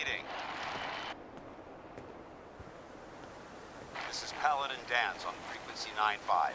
Reading. This is Paladin Dance on frequency 95.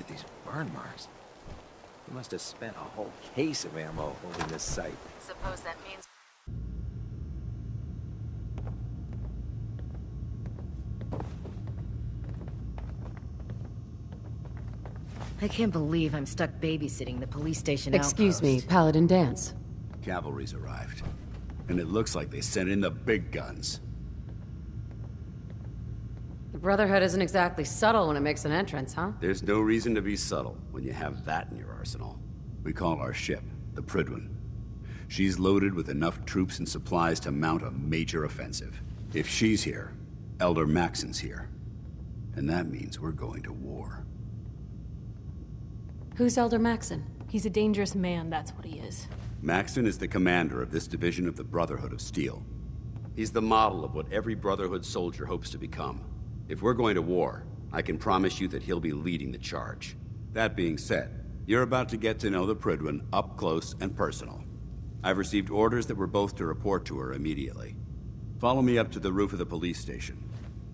These burn marks. He must have spent a whole case of ammo holding this site. Suppose that means... I can't believe I'm stuck babysitting the police station Excuse me, outpost. Paladin Dance. Cavalry's arrived. And it looks like they sent in the big guns. The Brotherhood isn't exactly subtle when it makes an entrance, huh? There's no reason to be subtle when you have that in your arsenal. We call our ship the Prydwen. She's loaded with enough troops and supplies to mount a major offensive. If she's here, Elder Maxon's here. And that means we're going to war. Who's Elder Maxon? He's a dangerous man, that's what he is. Maxon is the commander of this division of the Brotherhood of Steel. He's the model of what every Brotherhood soldier hopes to become. If we're going to war, I can promise you that he'll be leading the charge. That being said, you're about to get to know the Prydwen up close and personal. I've received orders that we're both to report to her immediately. Follow me up to the roof of the police station.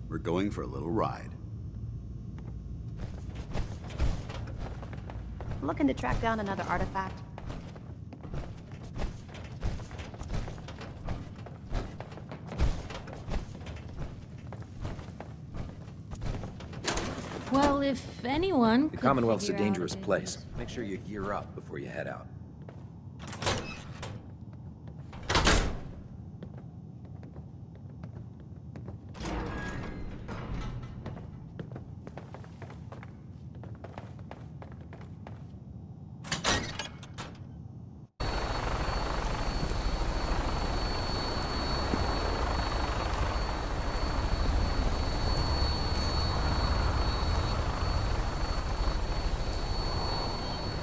We're going for a little ride. Looking to track down another artifact? Well, if anyone The could Commonwealth's a figure out dangerous it place. is- Make sure you gear up before you head out.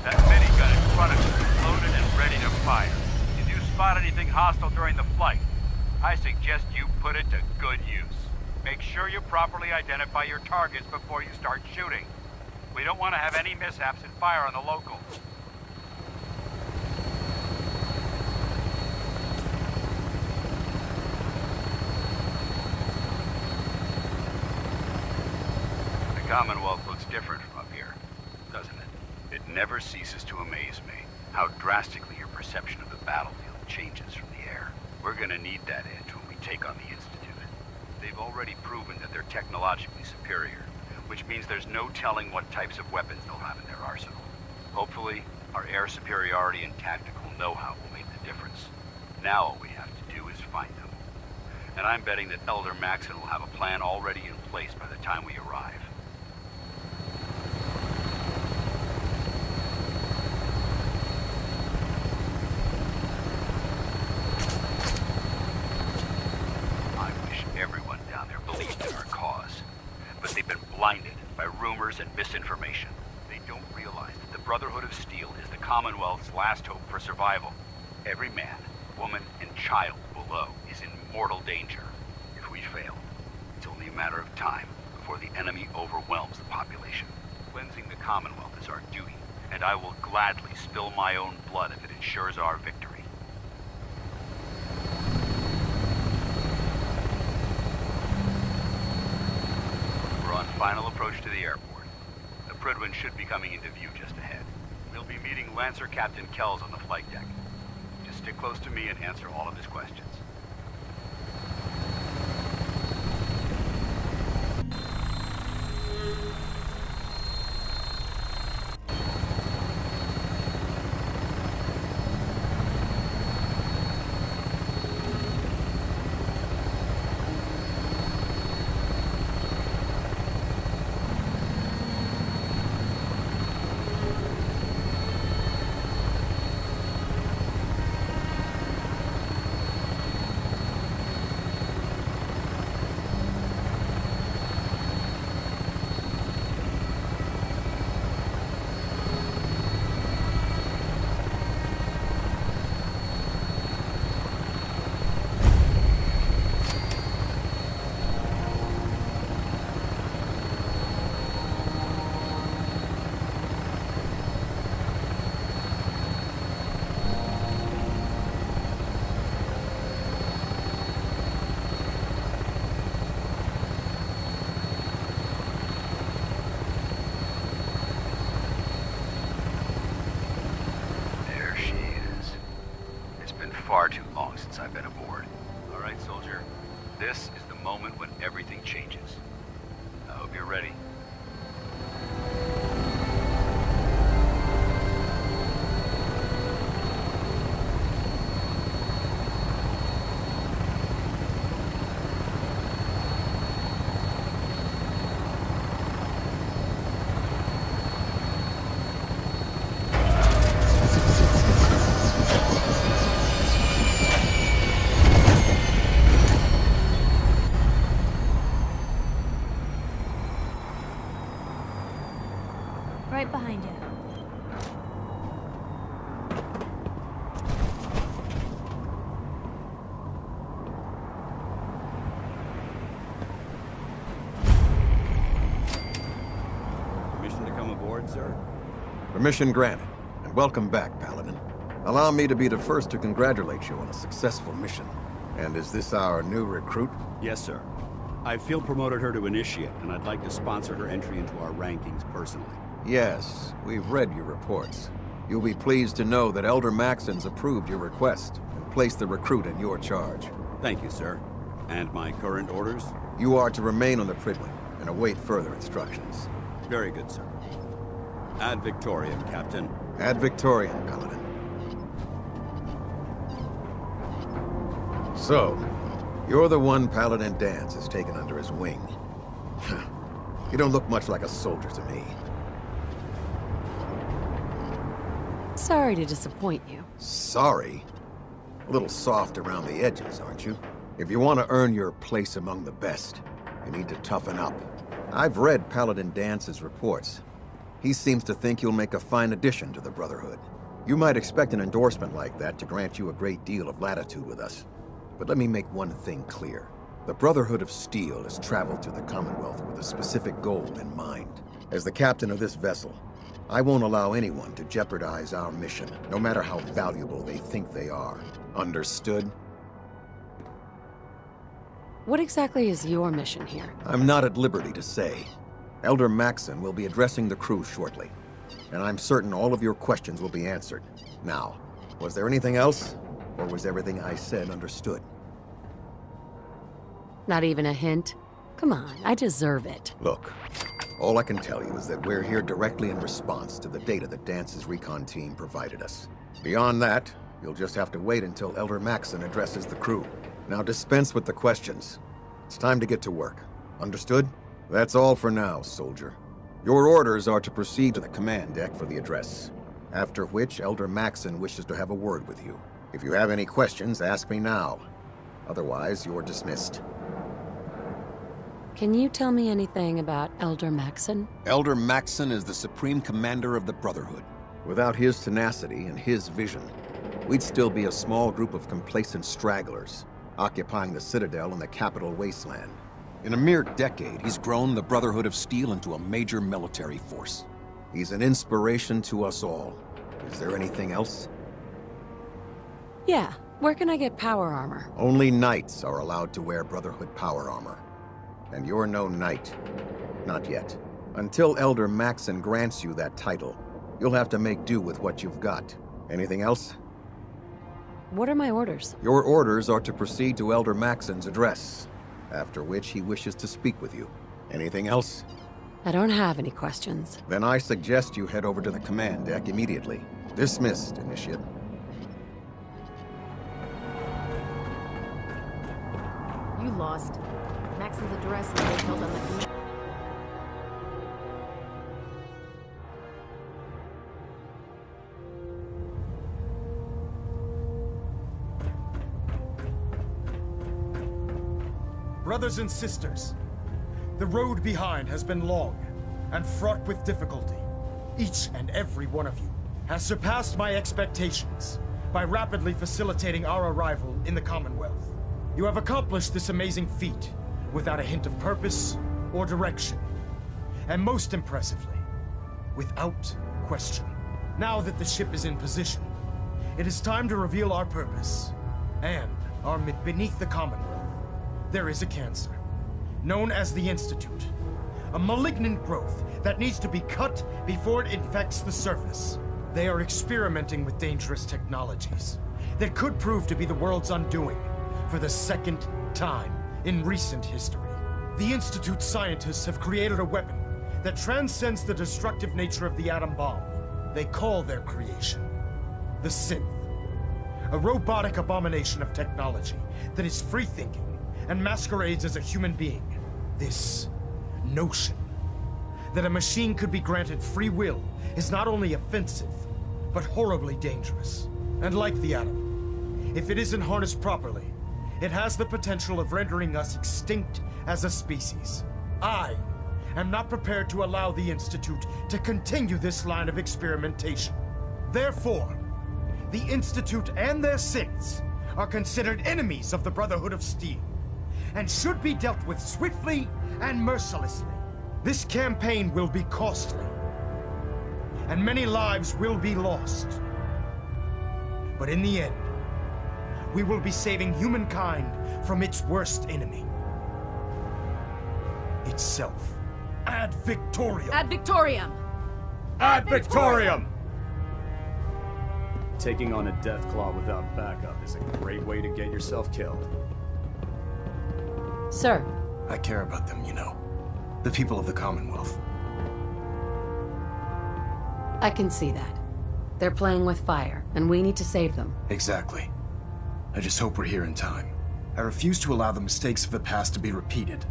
That minigun in front of you is loaded and ready to fire. If you spot anything hostile during the flight, I suggest you put it to good use. Make sure you properly identify your targets before you start shooting. We don't want to have any mishaps and fire on the locals. The Commonwealth looks different from up here, doesn't it? It never ceases to amaze me how drastically your perception of the battlefield changes from the air. We're gonna need that edge when we take on the Institute. They've already proven that they're technologically superior, which means there's no telling what types of weapons they'll have in their arsenal. Hopefully, our air superiority and tactical know-how will make the difference. Now all we have to do is find them. And I'm betting that Elder Maxon will have a plan already in place by the time we arrive. I wish everyone down there believed in our cause. But they've been blinded by rumors and misinformation. They don't realize that the Brotherhood of Steel is the Commonwealth's last hope for survival. Every man, woman, and child below is in mortal danger. If we fail, it's only a matter of time before the enemy overwhelms the population. Cleansing the Commonwealth is our duty, and I will gladly spill my own blood if it ensures our victory. We're on final approach to the airport. The Prydwen should be coming into view just ahead. We'll be meeting Lancer Captain Kells on the flight deck. Just stick close to me and answer all of his questions. changes. I hope you're ready. Right behind you. Permission to come aboard, sir? Permission granted, and welcome back, Paladin. Allow me to be the first to congratulate you on a successful mission. And is this our new recruit? Yes, sir. I field promoted her to initiate, and I'd like to sponsor her entry into our rankings personally. Yes, we've read your reports. You'll be pleased to know that Elder Maxon's approved your request and placed the recruit in your charge. Thank you, sir. And my current orders? You are to remain on the Pridwin and await further instructions. Very good, sir. Ad Victoriam, Captain. Ad Victoriam, Paladin. So, you're the one Paladin Danse has taken under his wing. You don't look much like a soldier to me. Sorry to disappoint you. Sorry? A little soft around the edges, aren't you? If you want to earn your place among the best, you need to toughen up. I've read Paladin Dance's reports. He seems to think you'll make a fine addition to the Brotherhood. You might expect an endorsement like that to grant you a great deal of latitude with us. But let me make one thing clear. The Brotherhood of Steel has traveled to the Commonwealth with a specific goal in mind. As the captain of this vessel, I won't allow anyone to jeopardize our mission, no matter how valuable they think they are. Understood? What exactly is your mission here? I'm not at liberty to say. Elder Maxon will be addressing the crew shortly, and I'm certain all of your questions will be answered. Now, was there anything else, or was everything I said understood? Not even a hint? Come on, I deserve it. Look, all I can tell you is that we're here directly in response to the data that Dance's recon team provided us. Beyond that, you'll just have to wait until Elder Maxon addresses the crew. Now dispense with the questions. It's time to get to work. Understood? That's all for now, soldier. Your orders are to proceed to the command deck for the address, after which Elder Maxon wishes to have a word with you. If you have any questions, ask me now. Otherwise, you're dismissed. Can you tell me anything about Elder Maxon? Elder Maxon is the Supreme Commander of the Brotherhood. Without his tenacity and his vision, we'd still be a small group of complacent stragglers, occupying the Citadel and the capital wasteland. In a mere decade, he's grown the Brotherhood of Steel into a major military force. He's an inspiration to us all. Is there anything else? Yeah, where can I get power armor? Only knights are allowed to wear Brotherhood power armor. And you're no knight. Not yet. Until Elder Maxon grants you that title, you'll have to make do with what you've got. Anything else? What are my orders? Your orders are to proceed to Elder Maxon's address, after which he wishes to speak with you. Anything else? I don't have any questions. Then I suggest you head over to the command deck immediately. Dismissed, Initiate. You lost. Maxon's address is held on the command. Brothers and sisters, the road behind has been long and fraught with difficulty. Each and every one of you has surpassed my expectations by rapidly facilitating our arrival in the Commonwealth. You have accomplished this amazing feat without a hint of purpose or direction, and most impressively, without question. Now that the ship is in position, it is time to reveal our purpose and our beneath the Commonwealth. There is a cancer, known as the Institute, a malignant growth that needs to be cut before it infects the surface. They are experimenting with dangerous technologies that could prove to be the world's undoing for the second time in recent history. The Institute scientists have created a weapon that transcends the destructive nature of the atom bomb. They call their creation the Synth. A robotic abomination of technology that is free-thinking and masquerades as a human being. This notion that a machine could be granted free will is not only offensive, but horribly dangerous. And like the atom, if it isn't harnessed properly, it has the potential of rendering us extinct as a species. I am not prepared to allow the Institute to continue this line of experimentation. Therefore, the Institute and their synths are considered enemies of the Brotherhood of Steel, and should be dealt with swiftly and mercilessly. This campaign will be costly, and many lives will be lost. But in the end, we will be saving humankind from its worst enemy. Itself. Ad Victoriam! Ad Victoriam! Ad Victoriam! Taking on a Deathclaw without backup is a great way to get yourself killed. Sir. I care about them, you know. The people of the Commonwealth. I can see that. They're playing with fire, and we need to save them. Exactly. I just hope we're here in time. I refuse to allow the mistakes of the past to be repeated.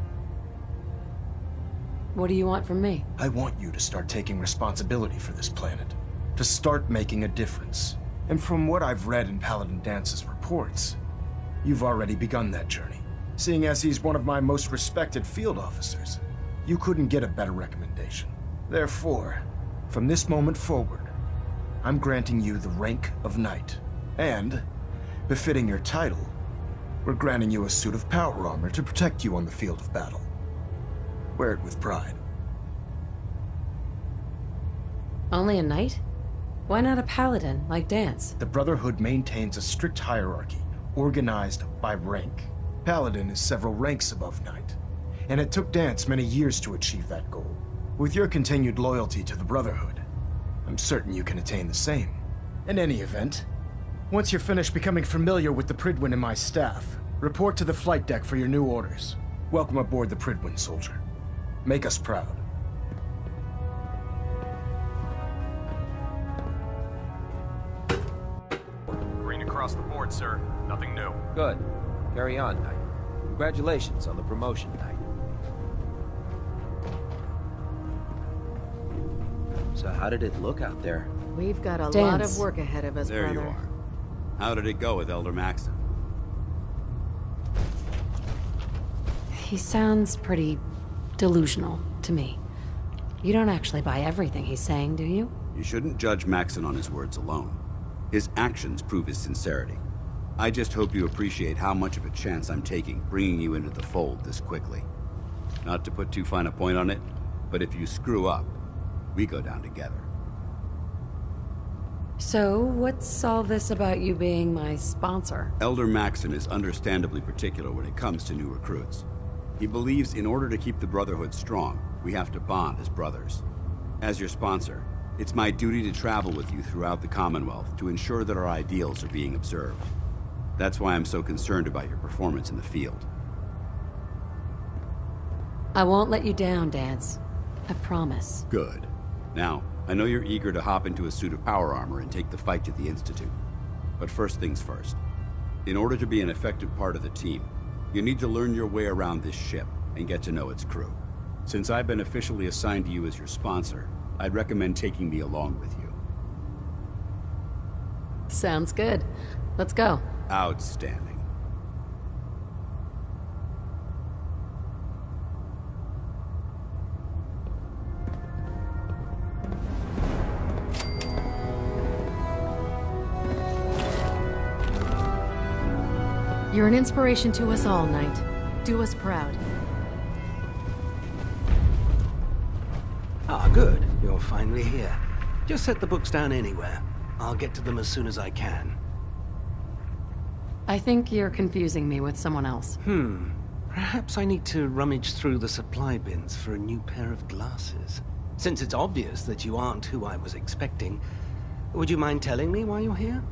What do you want from me? I want you to start taking responsibility for this planet. To start making a difference. And from what I've read in Paladin Dance's reports, you've already begun that journey. Seeing as he's one of my most respected field officers, you couldn't get a better recommendation. Therefore, from this moment forward, I'm granting you the rank of Knight. And, befitting your title, we're granting you a suit of power armor to protect you on the field of battle. Wear it with pride. Only a knight? Why not a paladin, like Dance? The Brotherhood maintains a strict hierarchy, organized by rank. Paladin is several ranks above Knight, and it took Dance many years to achieve that goal. With your continued loyalty to the Brotherhood, I'm certain you can attain the same. In any event, once you're finished becoming familiar with the Pridwin and my staff, report to the flight deck for your new orders. Welcome aboard the Pridwin, soldier. Make us proud. Green across the board, sir. Nothing new. Good. Carry on, Knight. Congratulations on the promotion, Knight. So how did it look out there? We've got a Dance. lot of work ahead of us, There brother. you are. How did it go with Elder Maxon? He sounds pretty delusional to me. You don't actually buy everything he's saying, do you? You shouldn't judge Maxon on his words alone. His actions prove his sincerity. I just hope you appreciate how much of a chance I'm taking bringing you into the fold this quickly. Not to put too fine a point on it, but if you screw up, we go down together. So, what's all this about you being my sponsor? Elder Maxon is understandably particular when it comes to new recruits. He believes in order to keep the Brotherhood strong, we have to bond as brothers. As your sponsor, it's my duty to travel with you throughout the Commonwealth to ensure that our ideals are being observed. That's why I'm so concerned about your performance in the field. I won't let you down, Dance. I promise. Good. Now, I know you're eager to hop into a suit of power armor and take the fight to the Institute. But first things first. In order to be an effective part of the team, you need to learn your way around this ship and get to know its crew. Since I've been officially assigned to you as your sponsor, I'd recommend taking me along with you. Sounds good. Let's go. Outstanding. You're an inspiration to us all, Knight. Do us proud. Ah, good. You're finally here. Just set the books down anywhere. I'll get to them as soon as I can. I think you're confusing me with someone else. Perhaps I need to rummage through the supply bins for a new pair of glasses. Since it's obvious that you aren't who I was expecting, would you mind telling me why you're here?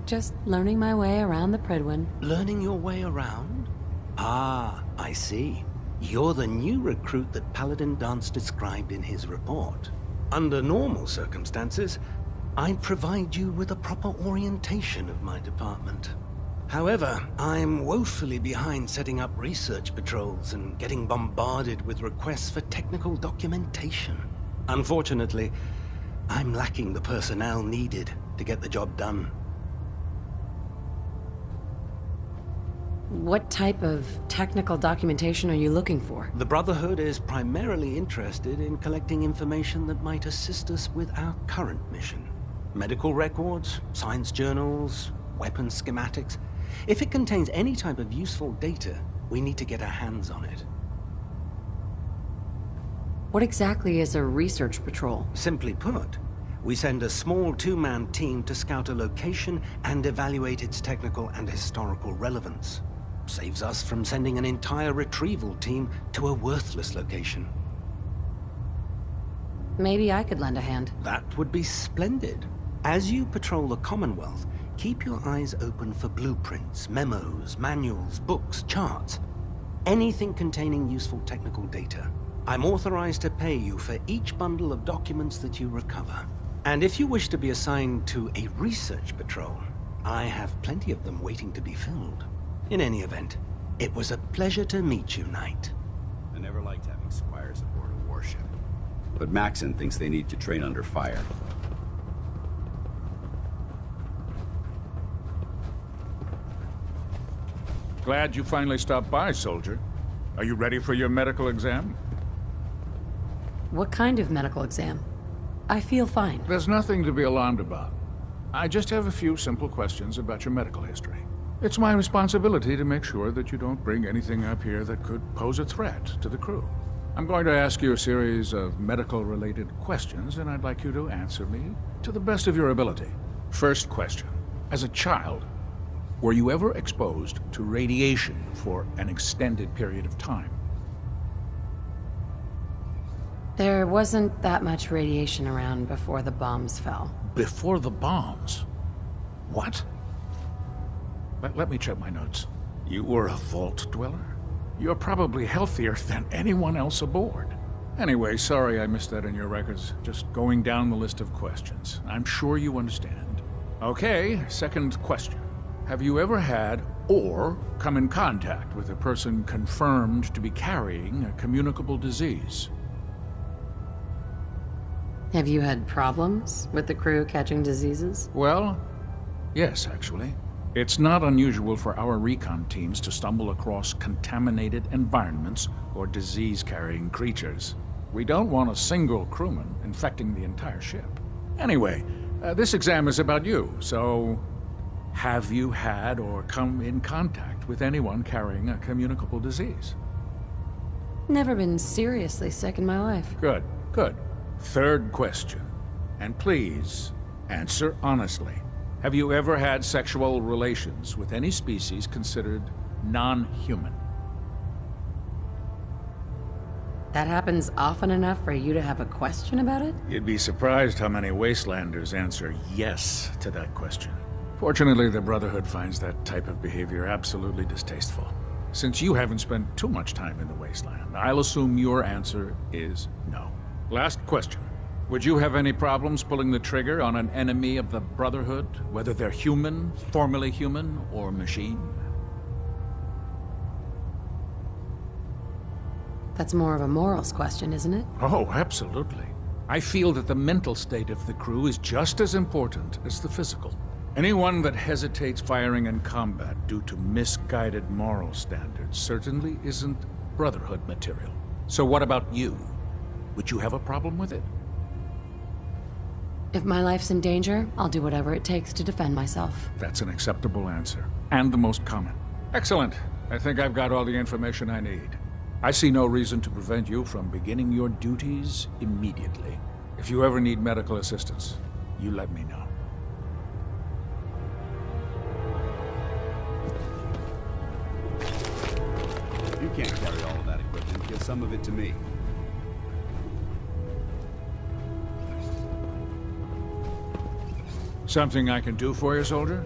Just learning my way around the Pridwin. Learning your way around? Ah, I see. You're the new recruit that Paladin Dance described in his report. Under normal circumstances, I'd provide you with a proper orientation of my department. However, I'm woefully behind setting up research patrols and getting bombarded with requests for technical documentation. Unfortunately, I'm lacking the personnel needed to get the job done. What type of technical documentation are you looking for? The Brotherhood is primarily interested in collecting information that might assist us with our current mission. Medical records, science journals, weapon schematics. If it contains any type of useful data, we need to get our hands on it. What exactly is a research patrol? Simply put, we send a small two-man team to scout a location and evaluate its technical and historical relevance. Saves us from sending an entire retrieval team to a worthless location. Maybe I could lend a hand. That would be splendid. As you patrol the Commonwealth, keep your eyes open for blueprints, memos, manuals, books, charts. Anything containing useful technical data. I'm authorized to pay you for each bundle of documents that you recover. And if you wish to be assigned to a research patrol, I have plenty of them waiting to be filled. In any event, it was a pleasure to meet you, Knight. I never liked having squires aboard a warship. But Maxon thinks they need to train under fire. Glad you finally stopped by, soldier. Are you ready for your medical exam? What kind of medical exam? I feel fine. There's nothing to be alarmed about. I just have a few simple questions about your medical history. It's my responsibility to make sure that you don't bring anything up here that could pose a threat to the crew. I'm going to ask you a series of medical-related questions, and I'd like you to answer me to the best of your ability. First question. As a child, were you ever exposed to radiation for an extended period of time? There wasn't that much radiation around before the bombs fell. Before the bombs? What? Let me check my notes. You were a vault dweller? You're probably healthier than anyone else aboard. Anyway, sorry I missed that in your records. Just going down the list of questions. I'm sure you understand. Okay, second question. Have you ever had or come in contact with a person confirmed to be carrying a communicable disease? Have you had problems with the crew catching diseases? Well, yes, actually. It's not unusual for our recon teams to stumble across contaminated environments or disease-carrying creatures. We don't want a single crewman infecting the entire ship. Anyway, this exam is about you, so have you had or come in contact with anyone carrying a communicable disease? Never been seriously sick in my life. Good, good. Third question, and please answer honestly. Have you ever had sexual relations with any species considered non-human? That happens often enough for you to have a question about it? You'd be surprised how many Wastelanders answer yes to that question. Fortunately, the Brotherhood finds that type of behavior absolutely distasteful. Since you haven't spent too much time in the Wasteland, I'll assume your answer is no. Last question. Would you have any problems pulling the trigger on an enemy of the Brotherhood, whether they're human, formerly human, or machine? That's more of a morals question, isn't it? Oh, absolutely. I feel that the mental state of the crew is just as important as the physical. Anyone that hesitates firing in combat due to misguided moral standards certainly isn't Brotherhood material. So what about you? Would you have a problem with it? If my life's in danger, I'll do whatever it takes to defend myself. That's an acceptable answer, and the most common. Excellent. I think I've got all the information I need. I see no reason to prevent you from beginning your duties immediately. If you ever need medical assistance, you let me know. You can't carry all of that equipment. Give some of it to me. Something I can do for you, soldier?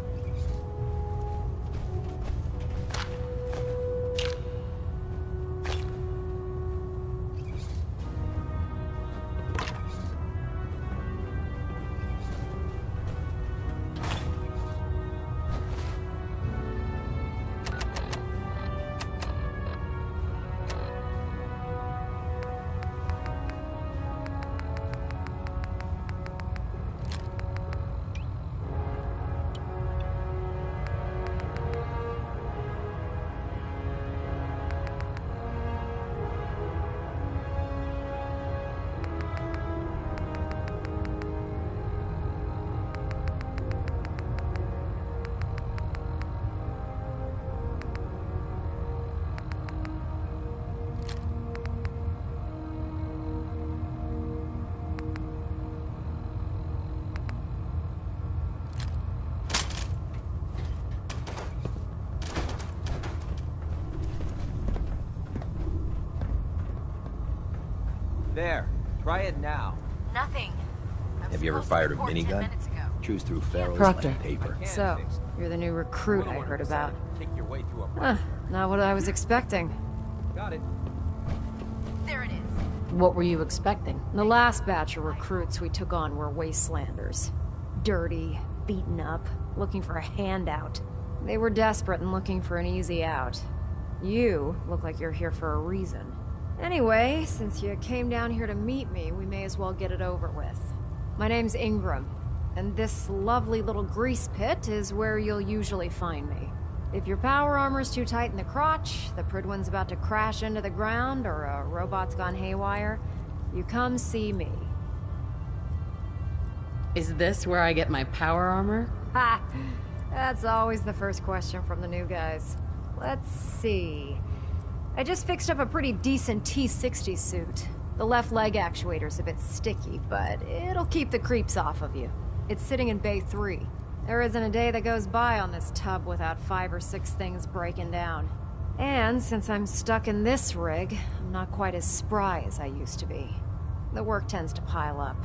There, try it now. Nothing. Have you ever fired a minigun? Choose through ferrules Proctor. like paper. So, you're the new recruit I heard about. Kick your way through a Huh, not what I was expecting. Got it. There it is. What were you expecting? The last batch of recruits we took on were wastelanders. Dirty, beaten up, looking for a handout. They were desperate and looking for an easy out. You look like you're here for a reason. Anyway, since you came down here to meet me, we may as well get it over with. My name's Ingram, and this lovely little grease pit is where you'll usually find me. If your power armor's too tight in the crotch, the Pridwin's about to crash into the ground, or a robot's gone haywire, you come see me. Is this where I get my power armor? Ha! That's always the first question from the new guys. Let's see. I just fixed up a pretty decent T-60 suit. The left leg actuator's a bit sticky, but it'll keep the creeps off of you. It's sitting in Bay 3. There isn't a day that goes by on this tub without 5 or 6 things breaking down. And since I'm stuck in this rig, I'm not quite as spry as I used to be. The work tends to pile up.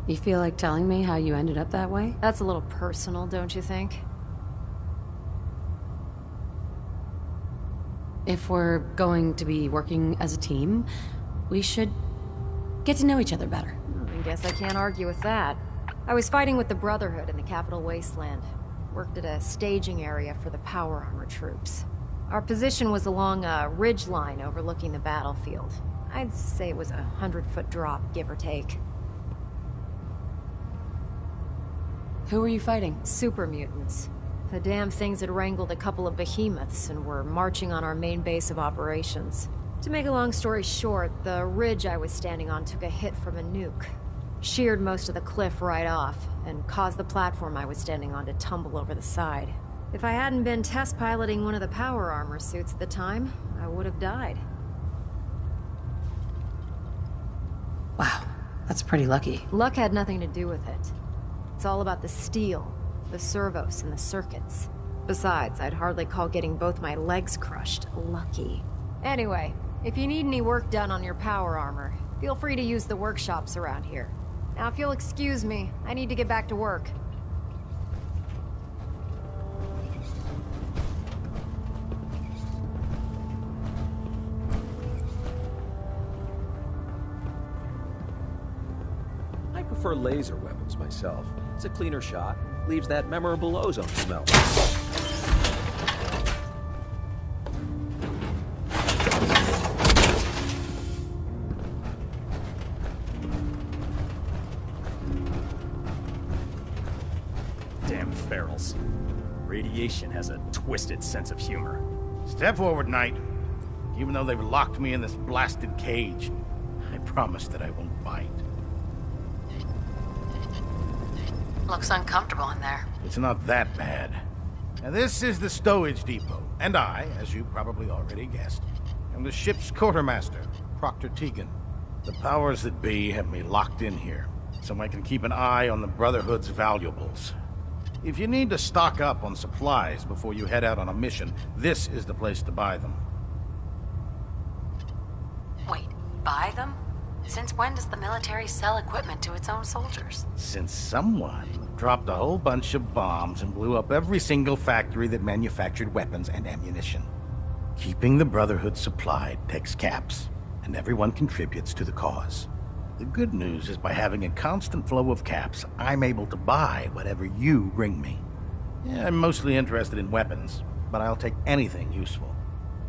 You feel like telling me how you ended up that way? That's a little personal, don't you think? If we're going to be working as a team, we should get to know each other better. I guess I can't argue with that. I was fighting with the Brotherhood in the Capital Wasteland. Worked at a staging area for the power armor troops. Our position was along a ridge line overlooking the battlefield. I'd say it was a 100-foot drop, give or take. Who were you fighting? Super mutants. The damn things had wrangled a couple of behemoths and were marching on our main base of operations. To make a long story short, the ridge I was standing on took a hit from a nuke. Sheared most of the cliff right off, and caused the platform I was standing on to tumble over the side. If I hadn't been test piloting one of the power armor suits at the time, I would have died. Wow, that's pretty lucky. Luck had nothing to do with it. It's all about the steel, the servos, and the circuits. Besides, I'd hardly call getting both my legs crushed lucky. Anyway, if you need any work done on your power armor, feel free to use the workshops around here. Now, if you'll excuse me, I need to get back to work. I prefer laser weapons myself. It's a cleaner shot, leaves that memorable ozone smell. Damn ferals. Radiation has a twisted sense of humor. Step forward, Knight. Even though they've locked me in this blasted cage, I promise that I won't bite. Looks uncomfortable in there. It's not that bad. Now, this is the stowage depot, and I, as you probably already guessed, am the ship's quartermaster, Proctor Tegan. The powers that be have me locked in here, so I can keep an eye on the Brotherhood's valuables. If you need to stock up on supplies before you head out on a mission, this is the place to buy them. Wait, buy them? Since when does the military sell equipment to its own soldiers? Since someone dropped a whole bunch of bombs and blew up every single factory that manufactured weapons and ammunition. Keeping the Brotherhood supplied takes caps, and everyone contributes to the cause. The good news is by having a constant flow of caps, I'm able to buy whatever you bring me. Yeah, I'm mostly interested in weapons, but I'll take anything useful.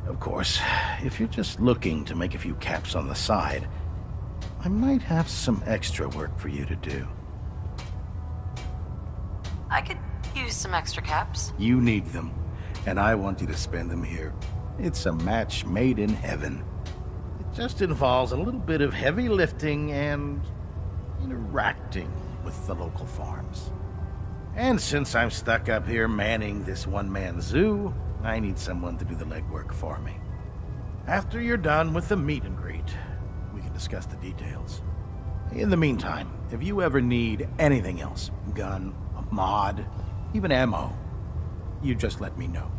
Of course, if you're just looking to make a few caps on the side, I might have some extra work for you to do. I could use some extra caps. You need them, and I want you to spend them here. It's a match made in heaven. It just involves a little bit of heavy lifting and interacting with the local farms. And since I'm stuck up here manning this one-man zoo, I need someone to do the legwork for me. After you're done with the meet and greet, we can discuss the details. In the meantime, if you ever need anything else, gun, a mod, even ammo, you just let me know.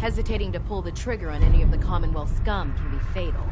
Hesitating to pull the trigger on any of the Commonwealth scum can be fatal.